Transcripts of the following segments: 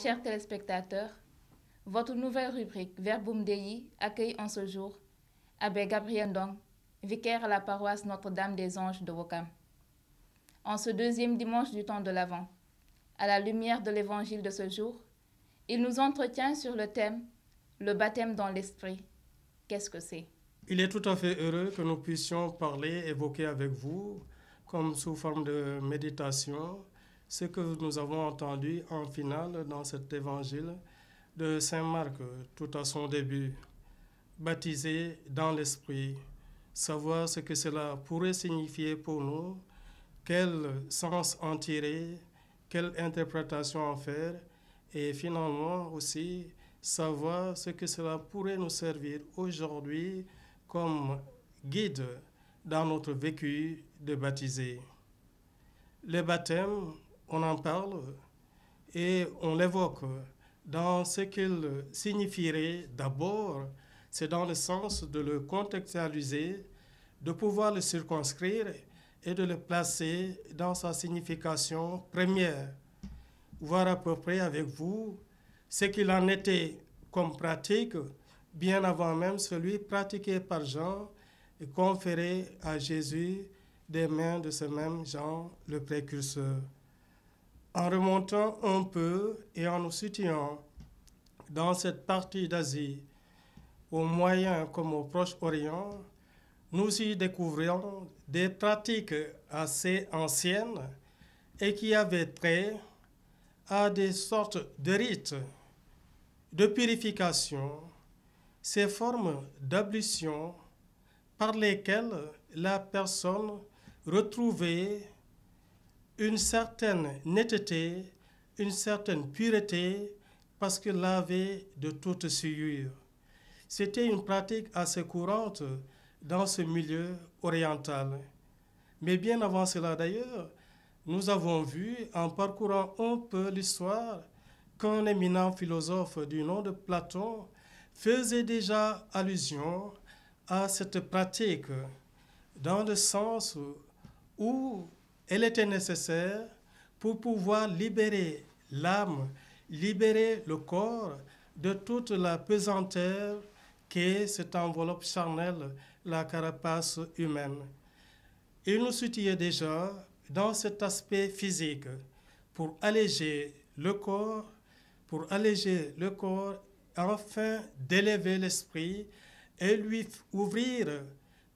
Chers téléspectateurs, votre nouvelle rubrique Verbum Dei accueille en ce jour Abbé Gabriel Ndong, vicaire à la paroisse Notre-Dame des Anges de Ouakam. En ce deuxième dimanche du temps de l'Avent, à la lumière de l'évangile de ce jour, il nous entretient sur le thème « Le baptême dans l'Esprit ». Qu'est-ce que c'est? Il est tout à fait heureux que nous puissions parler, évoquer avec vous, comme sous forme de méditation, ce que nous avons entendu en finale dans cet évangile de Saint Marc, tout à son début. Baptisé dans l'Esprit, savoir ce que cela pourrait signifier pour nous, quel sens en tirer, quelle interprétation en faire, et finalement aussi savoir ce que cela pourrait nous servir aujourd'hui comme guide dans notre vécu de baptisé. Le baptême, on en parle et on l'évoque dans ce qu'il signifierait d'abord, c'est dans le sens de le contextualiser, de pouvoir le circonscrire et de le placer dans sa signification première. Voir à peu près avec vous ce qu'il en était comme pratique, bien avant même celui pratiqué par Jean et conféré à Jésus des mains de ce même Jean, le précurseur. En remontant un peu et en nous situant dans cette partie d'Asie, au Moyen comme au Proche-Orient, nous y découvrons des pratiques assez anciennes et qui avaient trait à des sortes de rites de purification, ces formes d'ablution par lesquelles la personne retrouvait une certaine netteté, une certaine pureté, parce qu'elle lavait de toute souillure. C'était une pratique assez courante dans ce milieu oriental. Mais bien avant cela d'ailleurs, nous avons vu, en parcourant un peu l'histoire, qu'un éminent philosophe du nom de Platon faisait déjà allusion à cette pratique, dans le sens où elle était nécessaire pour pouvoir libérer l'âme, libérer le corps de toute la pesanteur qu'est cette enveloppe charnelle, la carapace humaine. Il nous situait déjà dans cet aspect physique pour alléger le corps, afin d'élever l'esprit et lui ouvrir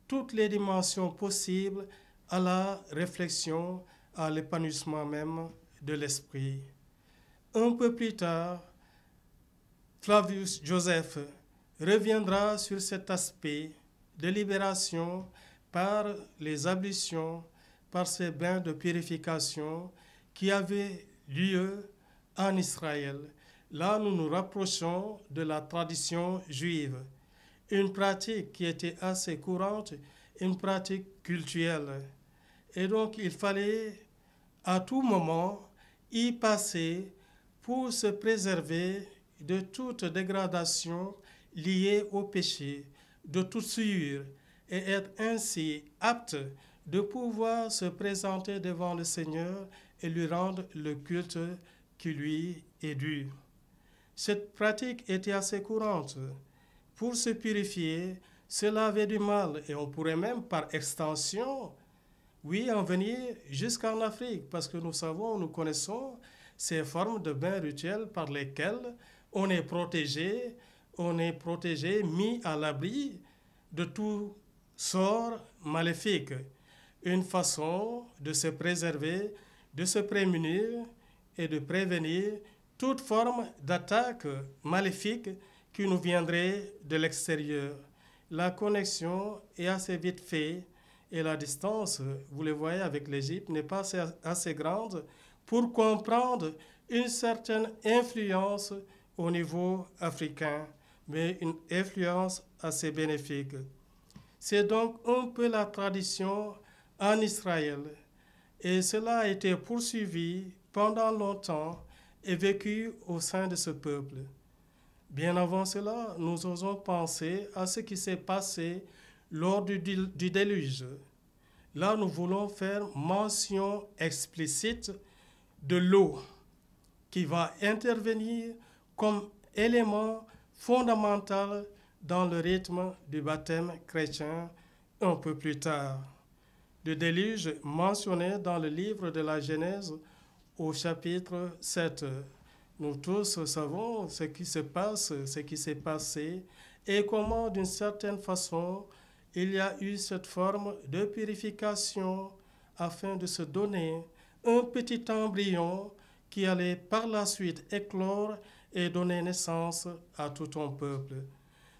toutes les dimensions possibles à la réflexion, à l'épanouissement même de l'esprit. Un peu plus tard, Flavius Joseph reviendra sur cet aspect de libération par les ablutions, par ces bains de purification qui avaient lieu en Israël. Là, nous nous rapprochons de la tradition juive, une pratique qui était assez courante, une pratique cultuelle. Et donc, il fallait à tout moment y passer pour se préserver de toute dégradation liée au péché, de toute souillure, et être ainsi apte de pouvoir se présenter devant le Seigneur et lui rendre le culte qui lui est dû. Cette pratique était assez courante. Pour se purifier, cela avait du mal, et on pourrait même par extension, oui, en venir jusqu'en Afrique, parce que nous connaissons ces formes de bains rituels par lesquels on est protégé, mis à l'abri de tout sort maléfique. Une façon de se préserver, de se prémunir et de prévenir toute forme d'attaque maléfique qui nous viendrait de l'extérieur. La connexion est assez vite faite et la distance, vous le voyez avec l'Égypte, n'est pas assez grande pour comprendre une certaine influence au niveau africain, mais une influence assez bénéfique. C'est donc un peu la tradition en Israël et cela a été poursuivi pendant longtemps et vécu au sein de ce peuple. Bien avant cela, nous osons penser à ce qui s'est passé lors du déluge. Là, nous voulons faire mention explicite de l'eau. qui va intervenir comme élément fondamental dans le rythme du baptême chrétien un peu plus tard. Le déluge mentionné dans le livre de la Genèse au chapitre 7. Nous tous savons ce qui se passe, ce qui s'est passé et comment d'une certaine façon il y a eu cette forme de purification afin de se donner un petit embryon qui allait par la suite éclore et donner naissance à tout un peuple.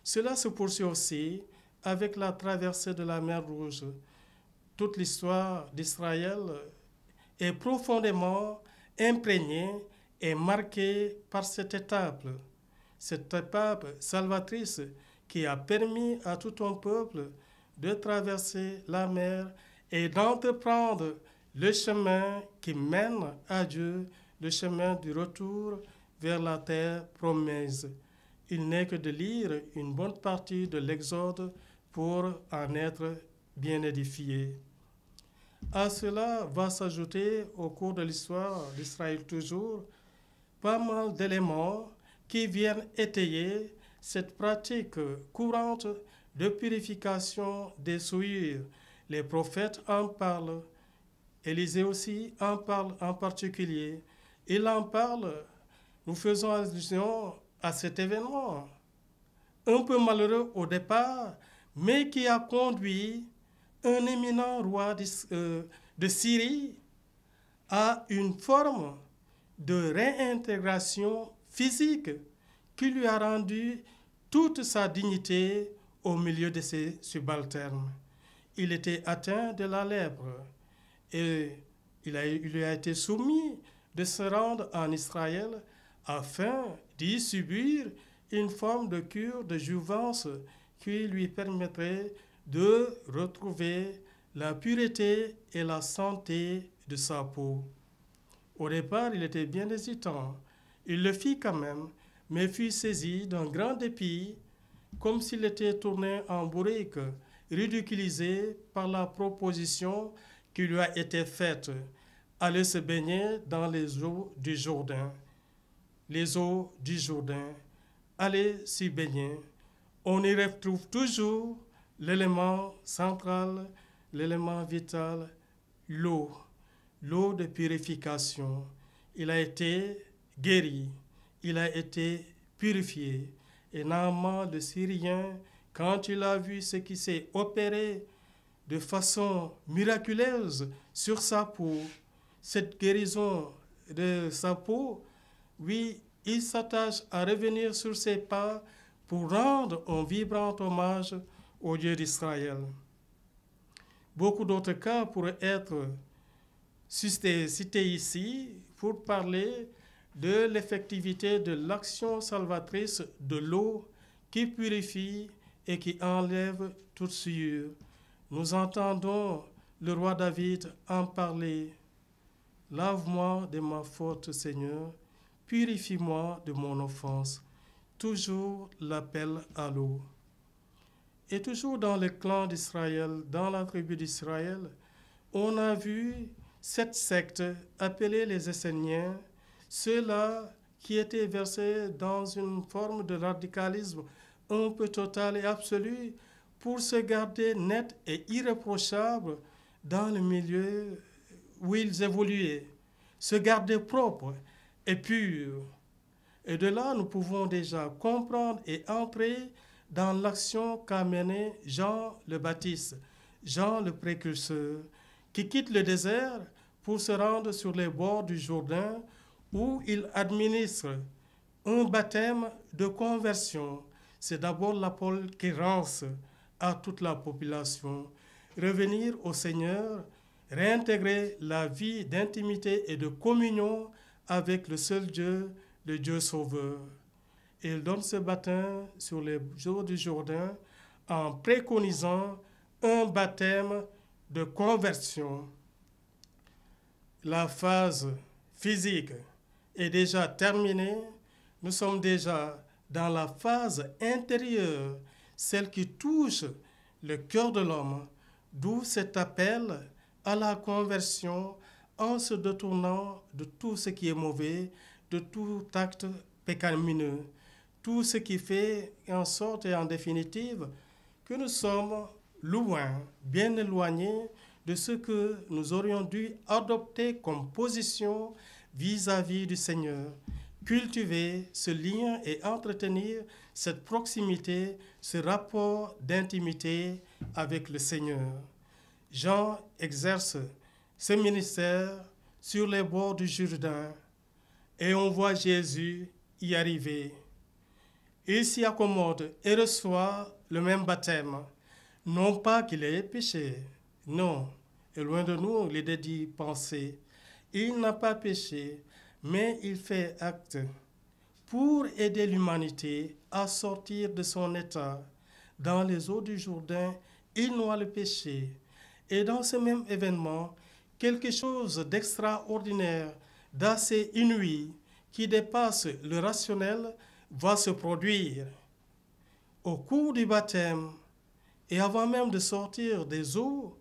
Cela se poursuit aussi avec la traversée de la mer Rouge. Toute l'histoire d'Israël est profondément imprégnée et marquée par cette étape salvatrice qui a permis à tout un peuple de traverser la mer et d'entreprendre le chemin qui mène à Dieu, le chemin du retour vers la terre promise. Il n'est que de lire une bonne partie de l'Exode pour en être bien édifié. À cela va s'ajouter, au cours de l'histoire d'Israël toujours, pas mal d'éléments qui viennent étayer cette pratique courante de purification des souillures. Les prophètes en parlent, Élisée aussi en parle en particulier. Il en parle, nous faisons allusion à cet événement, un peu malheureux au départ, mais qui a conduit un éminent roi de Syrie à une forme de réintégration physique qui lui a rendu toute sa dignité au milieu de ses subalternes. Il était atteint de la lèpre et il lui a été soumis de se rendre en Israël afin d'y subir une forme de cure de jouvence qui lui permettrait de retrouver la pureté et la santé de sa peau. Au départ, il était bien hésitant. Il le fit quand même, mais fut saisi d'un grand dépit, comme s'il était tourné en bourrique, ridiculisé par la proposition qui lui a été faite, aller se baigner dans les eaux du Jourdain. Les eaux du Jourdain, aller s'y baigner. On y retrouve toujours l'élément central, l'élément vital, l'eau de purification. Il a été guéri, il a été purifié. Et Naaman le Syrien, quand il a vu ce qui s'est opéré de façon miraculeuse sur sa peau, cette guérison de sa peau, oui, il s'attache à revenir sur ses pas pour rendre un vibrant hommage au Dieu d'Israël. Beaucoup d'autres cas pourraient être cités ici pour parler de l'effectivité de l'action salvatrice de l'eau qui purifie et qui enlève toute souillure. Nous entendons le roi David en parler. « Lave-moi de ma faute, Seigneur, purifie-moi de mon offense. » Toujours l'appel à l'eau. Et toujours dans le clan d'Israël, dans la tribu d'Israël, on a vu cette secte appelée les Esséniens, ceux-là qui étaient versés dans une forme de radicalisme un peu total et absolu pour se garder nets et irréprochables dans le milieu où ils évoluaient, se garder propres et purs. Et de là, nous pouvons déjà comprendre et entrer dans l'action qu'a menée Jean le Baptiste, Jean le précurseur, qui quitte le désert pour se rendre sur les bords du Jourdain où il administre un baptême de conversion. C'est d'abord l'appel qui lance à toute la population. Revenir au Seigneur, réintégrer la vie d'intimité et de communion avec le seul Dieu, le Dieu sauveur. Il donne ce baptême sur les eaux du Jourdain en préconisant un baptême de conversion. La phase physique est déjà terminée. Nous sommes déjà dans la phase intérieure, celle qui touche le cœur de l'homme, d'où cet appel à la conversion en se détournant de tout ce qui est mauvais de tout acte pécamineux, tout ce qui fait en sorte et en définitive que nous sommes loin, bien éloignés de ce que nous aurions dû adopter comme position vis-à-vis du Seigneur. Cultiver ce lien et entretenir cette proximité, ce rapport d'intimité avec le Seigneur. Jean exerce ce ministère sur les bords du Jourdain et on voit Jésus y arriver. Il s'y accommode et reçoit le même baptême. Non pas qu'il ait péché, non, et loin de nous l'idée d'y penser. Il n'a pas péché, mais il fait acte pour aider l'humanité à sortir de son état. Dans les eaux du Jourdain, il noie le péché. Et dans ce même événement, quelque chose d'extraordinaire, d'assez inouï, qui dépasse le rationnel, va se produire. Au cours du baptême, et avant même de sortir des eaux,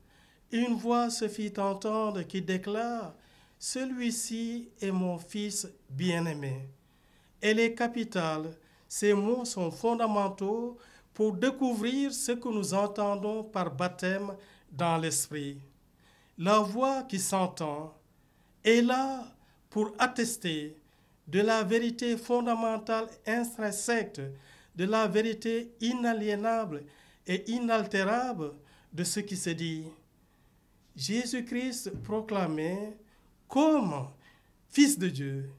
une voix se fit entendre qui déclare « Celui-ci est mon Fils bien-aimé ». Elle est capitale, ces mots sont fondamentaux pour découvrir ce que nous entendons par baptême dans l'esprit. La voix qui s'entend est là pour attester de la vérité fondamentale intrinsèque, de la vérité inaliénable et inaltérable de ce qui se dit. Jésus-Christ proclamé comme Fils de Dieu,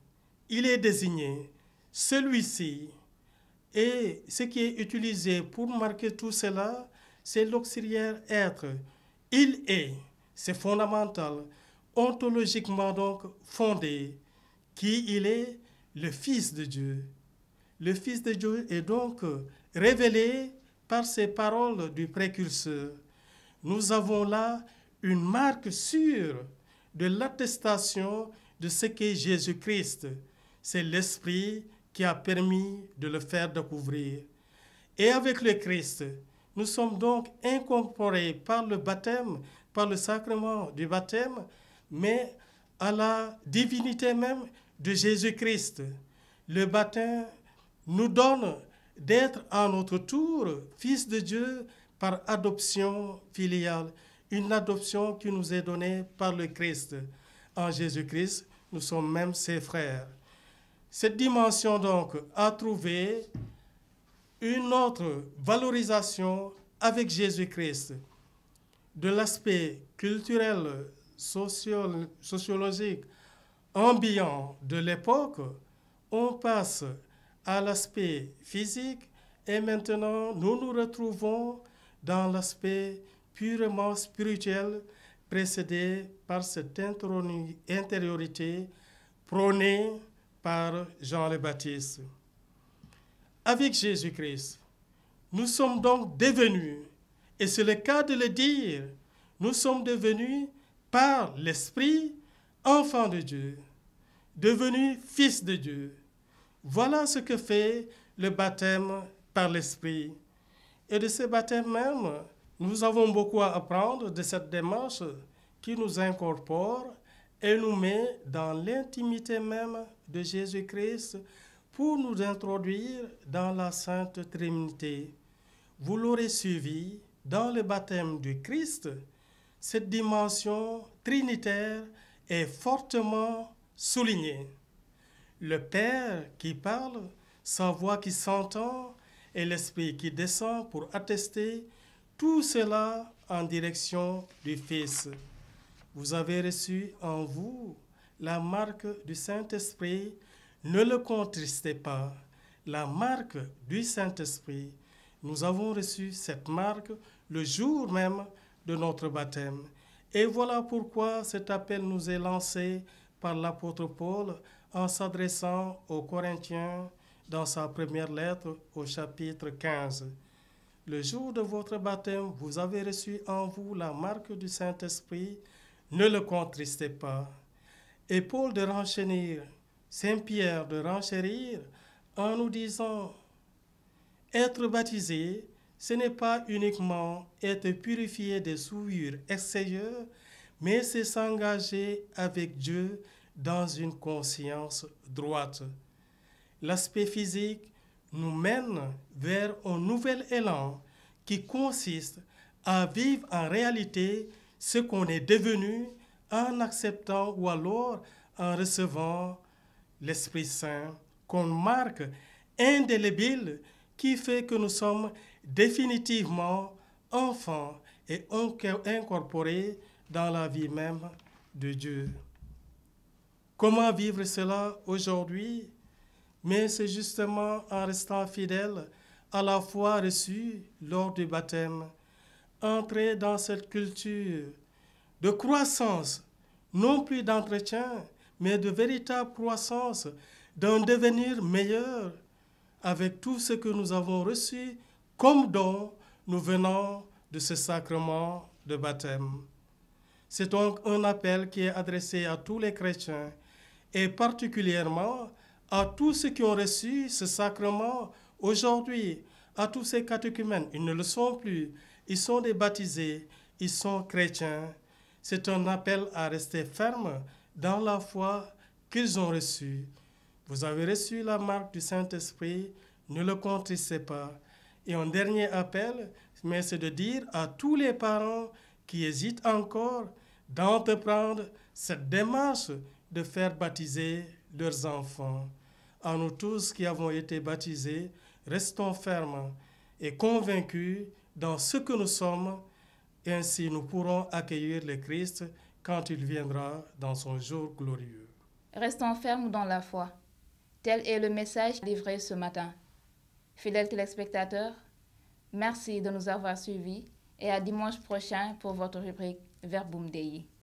il est désigné, celui-ci. Et ce qui est utilisé pour marquer tout cela, c'est l'auxiliaire être. Il est, c'est fondamental, ontologiquement donc fondé. Qui il est? Le Fils de Dieu. Le Fils de Dieu est donc révélé par ces paroles du précurseur. Nous avons là une marque sûre de l'attestation de ce qu'est Jésus-Christ. C'est l'Esprit qui a permis de le faire découvrir. Et avec le Christ, nous sommes donc incorporés par le baptême, par le sacrement du baptême, mais à la divinité même de Jésus-Christ. Le baptême nous donne d'être à notre tour fils de Dieu par adoption filiale, une adoption qui nous est donnée par le Christ. En Jésus-Christ, nous sommes même ses frères. Cette dimension donc a trouvé une autre valorisation avec Jésus-Christ. De l'aspect culturel, sociologique, ambiant de l'époque, on passe à l'aspect physique et maintenant nous nous retrouvons dans l'aspect purement spirituel précédé par cette intériorité prônée par Jean le Baptiste. Avec Jésus-Christ, nous sommes donc devenus, et c'est le cas de le dire, nous sommes devenus par l'Esprit enfants de Dieu, devenus fils de Dieu. Voilà ce que fait le baptême par l'Esprit. Et de ce baptême même, nous avons beaucoup à apprendre de cette démarche qui nous incorpore et nous met dans l'intimité même de Jésus-Christ pour nous introduire dans la Sainte Trinité. Vous l'aurez suivi, dans le baptême du Christ, cette dimension trinitaire est fortement soulignée. Le Père qui parle, sa voix qui s'entend et l'Esprit qui descend pour attester tout cela en direction du Fils. Vous avez reçu en vous la marque du Saint-Esprit, ne le contristez pas. La marque du Saint-Esprit, nous avons reçu cette marque le jour même de notre baptême. Et voilà pourquoi cet appel nous est lancé par l'apôtre Paul en s'adressant aux Corinthiens dans sa première lettre au chapitre 15. Le jour de votre baptême, vous avez reçu en vous la marque du Saint-Esprit, ne le contristez pas. Et Paul de renchérir, Saint Pierre de renchérir en nous disant, être baptisé, ce n'est pas uniquement être purifié des souillures extérieures, mais c'est s'engager avec Dieu dans une conscience droite. L'aspect physique nous mène vers un nouvel élan qui consiste à vivre en réalité ce qu'on est devenu en acceptant ou alors en recevant l'Esprit Saint comme marque indélébile qui fait que nous sommes définitivement enfants et incorporés dans la vie même de Dieu. Comment vivre cela aujourd'hui? Mais c'est justement en restant fidèle à la foi reçue lors du baptême, entrer dans cette culture de croissance, non plus d'entretien, mais de véritable croissance, d'un devenir meilleur avec tout ce que nous avons reçu comme don nous venant de ce sacrement de baptême. C'est donc un appel qui est adressé à tous les chrétiens et particulièrement à tous ceux qui ont reçu ce sacrement aujourd'hui, à tous ces catéchumènes. Ils ne le sont plus, ils sont des baptisés, ils sont chrétiens. C'est un appel à rester ferme dans la foi qu'ils ont reçue. Vous avez reçu la marque du Saint-Esprit, ne le contristez pas. Et un dernier appel, mais c'est de dire à tous les parents qui hésitent encore d'entreprendre cette démarche de faire baptiser leurs enfants. À nous tous qui avons été baptisés, restons fermes et convaincus dans ce que nous sommes, et ainsi nous pourrons accueillir le Christ quand il viendra dans son jour glorieux. Restons fermes dans la foi. Tel est le message livré ce matin. Fidèles téléspectateurs, merci de nous avoir suivis et à dimanche prochain pour votre rubrique Verbum Dei.